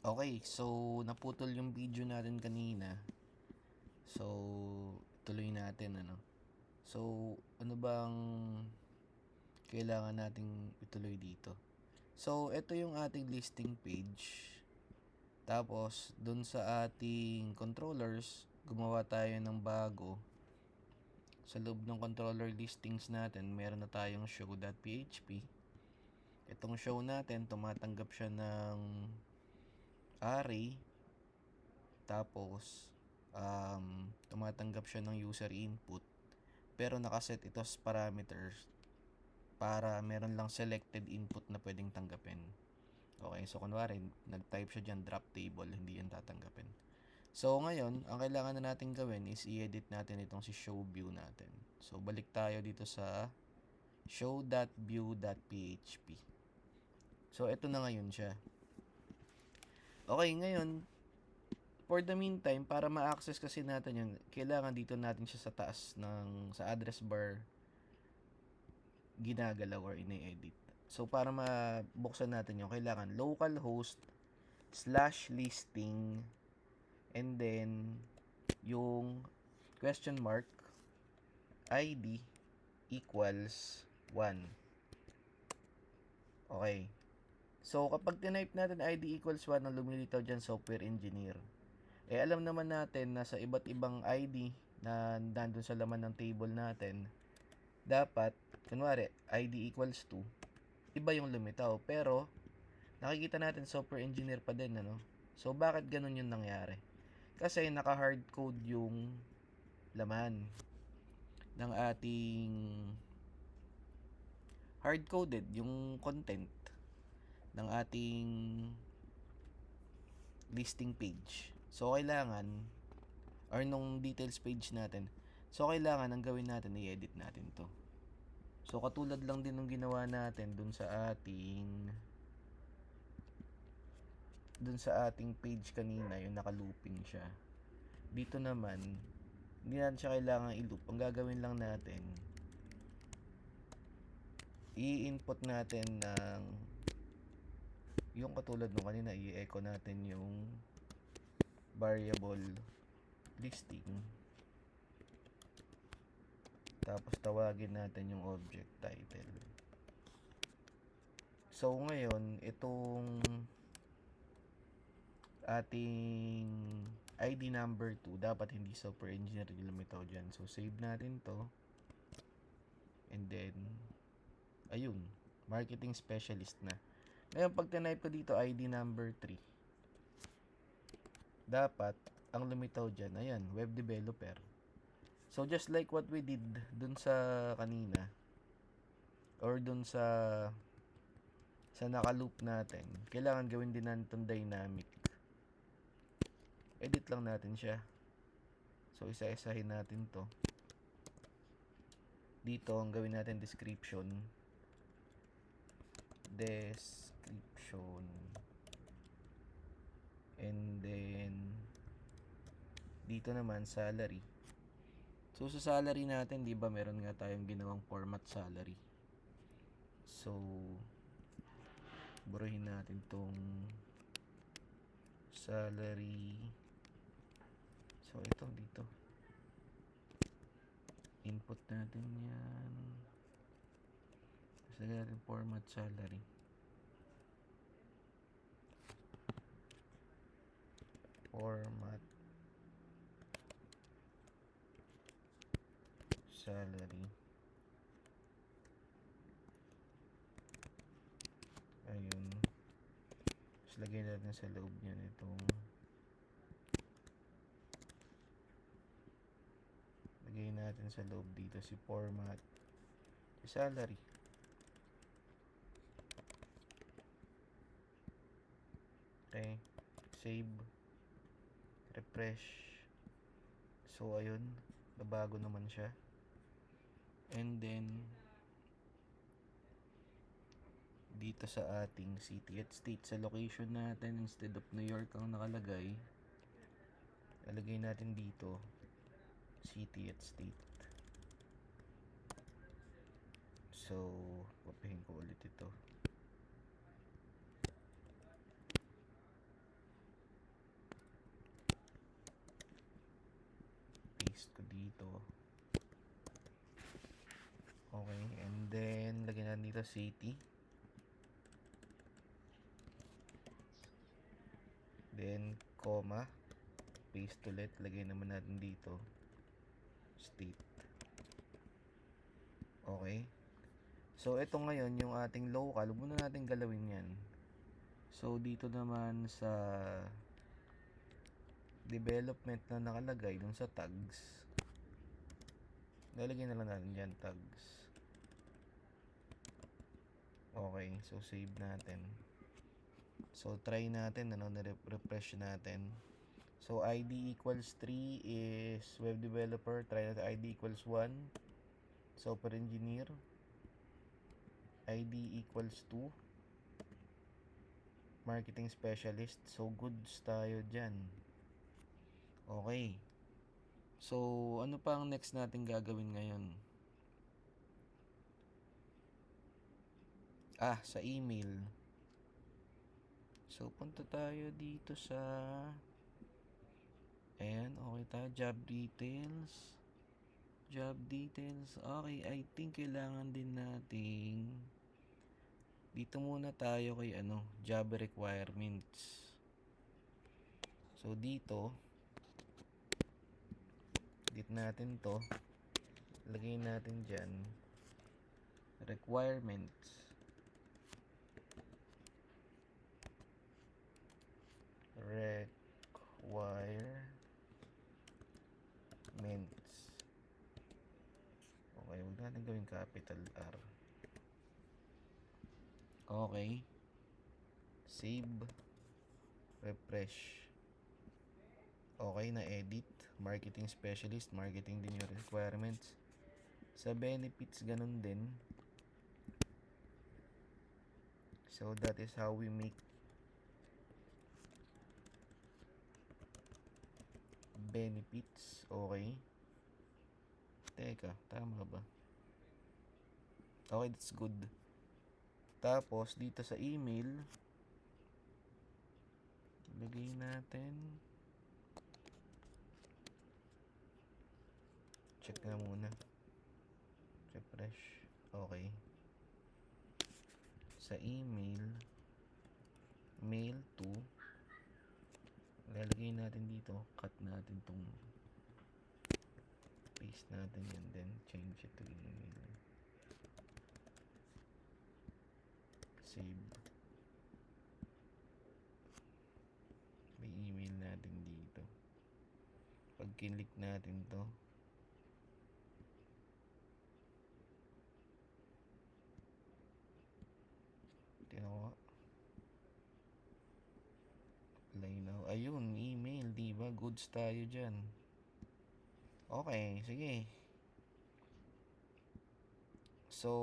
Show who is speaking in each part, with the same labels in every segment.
Speaker 1: Okay, so naputol yung video natin kanina. So, tuloy natin ano. So, ano bang kailangan nating ituloy dito? So, ito yung ating listing page. Tapos, dun sa ating controllers, gumawa tayo ng bago. Sa loob ng controller listings natin, meron na tayong show.php. Itong show natin, tumatanggap siya ng array. Tapos, tumatanggap siya ng user input. Pero nakaset ito sa parameters para meron lang selected input na pwedeng tanggapin. Okay, so kunwari, nag-type siya dyan, drop table, hindi yan tatanggapin. So ngayon, ang kailangan na natin gawin is i-edit natin itong si show view natin. So balik tayo dito sa show.view.php. So ito na ngayon siya. Okay, ngayon, for the meantime, para ma-access kasi natin yun, kailangan dito natin siya sa taas sa address bar ginagalaw or ini-edit. So, para mabuksan natin yung kailangan localhost /listing and then yung question mark ID equals 1. Okay. So, kapag tinype natin ID equals 1, ang lumilitaw dyan software engineer. Alam naman natin na sa iba't ibang ID na nandun sa laman ng table natin, dapat, kunwari, ID equals 2, iba yung lumitaw. Pero, nakikita natin software engineer pa din, ano? So, bakit ganun yung nangyari? Kasi, naka-hardcode yung laman ng ating hard-coded yung content ng ating listing page. So, kailangan or nung details page natin. So, kailangan ang gawin natin, i-edit natin to. So, katulad lang din ng ginawa natin dun sa ating page kanina, yung naka-looping siya. Dito naman, hindi natin siya kailangan i-loop. Ang gagawin lang natin, i-input natin ng yung katulad nung kanina, i-echo natin yung variable listing. Tapos tawagin natin yung object title. So ngayon, itong ating ID number 2, dapat hindi software engineer yung lumitaw dyan. So save natin to. And then, ayun, marketing specialist na. Ngayon, pag tinype ko dito ID number 3, dapat, ang lumitaw dyan, ayan, web developer. So, just like what we did dun sa kanina, or dun sa naka-loop natin, kailangan gawin din natin itong dynamic. Edit lang natin siya. So, isa-isahin natin to. Dito, ang gawin natin description. And then, dito naman, salary. So, sa salary natin, di ba, meron nga tayong ginawang format salary. So, buruhin natin tong salary. So, ito dito. Input natin yan. Tapos lagyan natin format salary. Format salary. Ayun. Tapos lagyan natin sa loob niyan itong lagay natin sa loob dito si format si salary. Okay. Save. Refresh. So, ayun. Babago naman siya. And then, dito sa ating city at state, sa location natin, instead of New York ang nakalagay, lalagay natin dito city at state. So, papahin ko ulit ito. to. Okay, and then lagyan natin dito city. Then comma, paste ulit, lagay naman natin dito state. Okay. So ito ngayon yung ating local, muna natin galawin yan. So dito naman sa development na nakalagay dun sa tags, lalagyan na lang natin dyan tags. Okay, so save natin. So try natin, refresh natin. So ID equals 3 is web developer. Try natin ID equals 1, software engineer. ID equals 2, marketing specialist. So goods tayo dyan. Okay. So ano pa ang next natin gagawin ngayon? Sa email. So punta tayo dito sa ayan, okay tayo. Job details. Okay, I think kailangan din nating dito muna tayo kay job requirements. So dito natin to, lagay natin dyan requirements. Okay, huwag natin gawin capital R. Okay, save, refresh. Okay, na-edit. Marketing specialist, marketing din yung requirements. Sa benefits, ganun din. So that is how we make benefits. Okay. Teka, tama ba? Okay, that's good. Tapos dito sa email, lagay natin, check nga muna, refresh. Okay, sa email, mail to, lalagay natin dito, cut natin tong, paste natin yan, then change it to email, save. May email natin dito. Pag kinlik natin to, tinawa, apply now. Ayun, email, diba? Goods tayo dyan. Okay, sige. So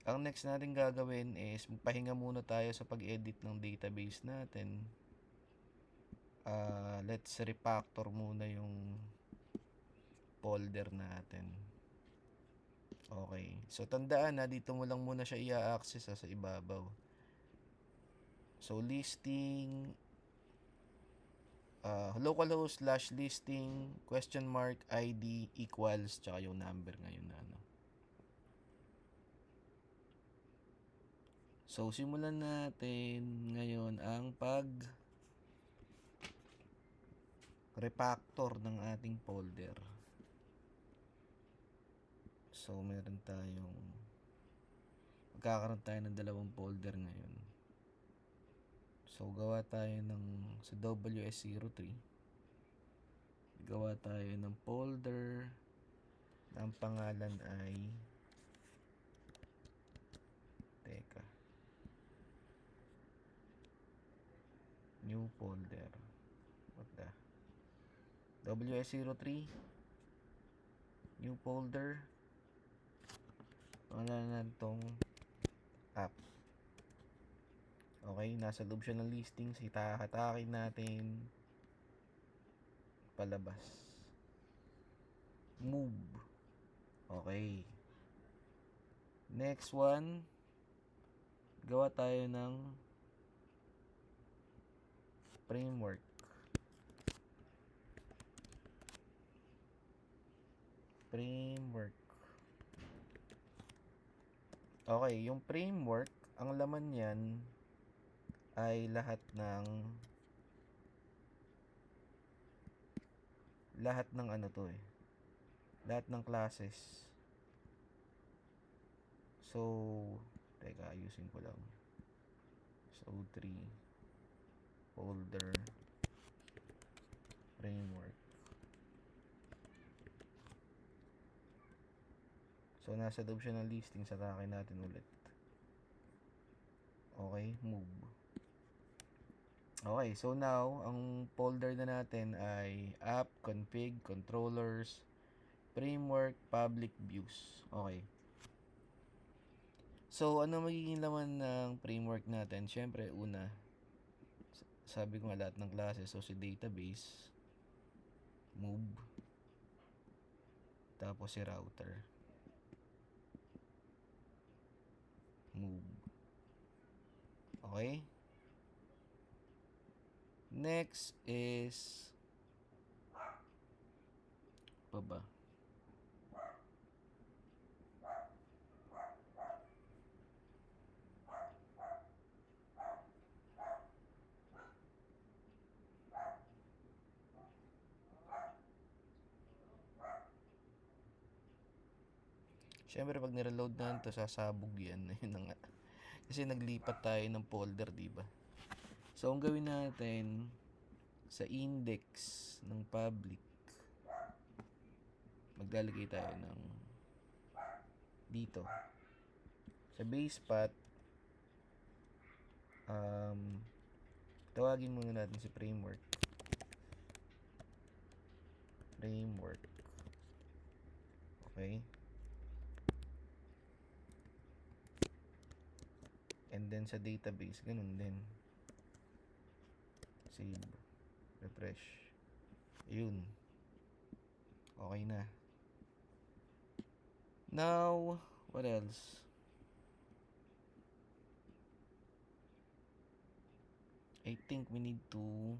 Speaker 1: ang next natin gagawin is magpahinga muna tayo sa pag-edit ng database natin. Let's refactor muna yung folder natin. Okay. So tandaan na dito mo lang muna siya i-access sa ibabaw. So listing, localhost /listing $ID equals tsaka yung number ngayon na So simulan natin ngayon ang refactor ng ating folder. So meron tayong magkakaroon tayo ng dalawang folder ngayon. So gawa tayo sa WS03, gawa tayo ng folder na ang pangalan ay new folder. What the? WS03 new folder. Pangalan na itong app. Okay, nasa loob siya ng listings. Hatakin natin palabas. Move. Okay. Next one, gawa tayo ng framework. Framework. Okay, yung framework, ang laman yan ay lahat ng ano to eh. Lahat ng classes. So, teka, ayusin ko lang. So, 3 folder framework. So, nasa loob siya ng listing sa akin natin ulit. Okay, move. Okay, so now, ang folder na natin ay app, config, controllers, framework, public views. Okay. So, ano magiging laman ng framework natin? Siyempre, una, sabi ko nga lahat ng classes. So, si database, move, tapos si router, move. Okay? Next is pa ba? Siyempre pag nireload na ito, sasabog yan. Ayun na nga. Kasi naglipat tayo ng folder, di ba? So, ang gawin natin sa index ng public, maglalagay tayo ng dito. Sa base path, tawagin muna natin si framework. Okay? And then sa database, ganun din. Save. Refresh. Ayun. Okay na. Now, what else? I think we need to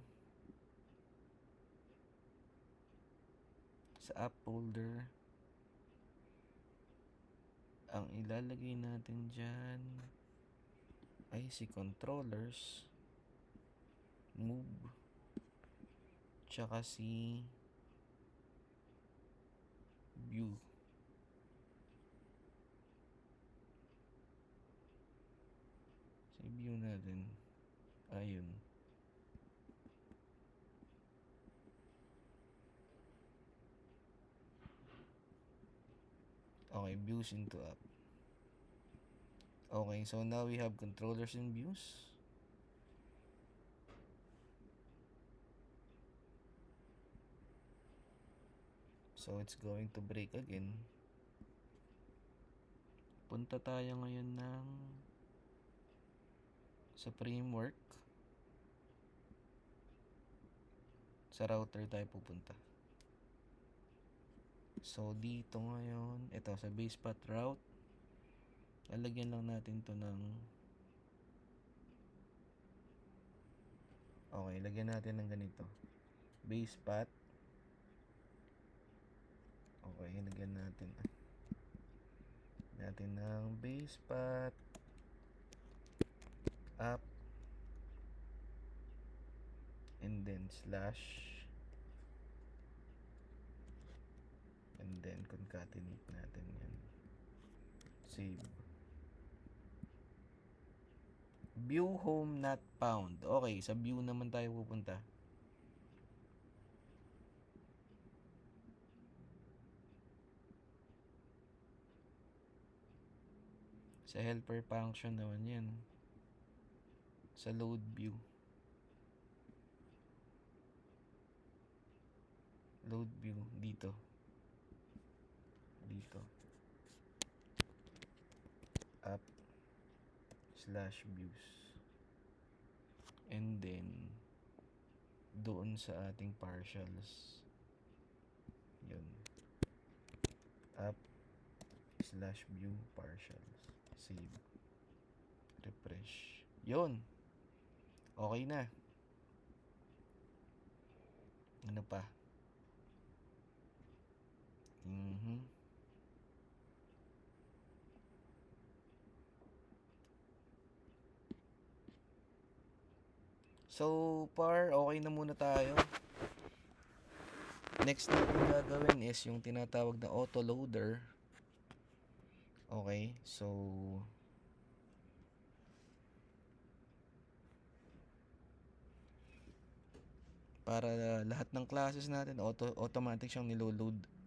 Speaker 1: sa app folder, ang ilalagay natin dyan ay si controllers, move, tsaka si view. Si view natin, ayun. Okay, views into app. Okay, so now we have controllers and views. So it's going to break again. Punta tayo ngayon ng sa framework. Sa router tayo pupunta. So dito ngayon, ito sa base path route, lalagyan lang natin to ng okay, lagyan natin ng ganito. Base path. Okay, lagyan natin ng base path app and then slash and then concatenate natin yan. Save. View home not found. Okay, sa view naman tayo pupunta. Sa helper function naman yan. Sa load view. Load view dito. App slash views. And then doon sa ating partials. Yun. App slash view partials. Save. Refresh. Yun. Okay na. Ano pa? So, okay na muna tayo. Next natin gagawin is yung tinatawag na autoloader. Okay, so para lahat ng classes natin automatic siyang nilo-load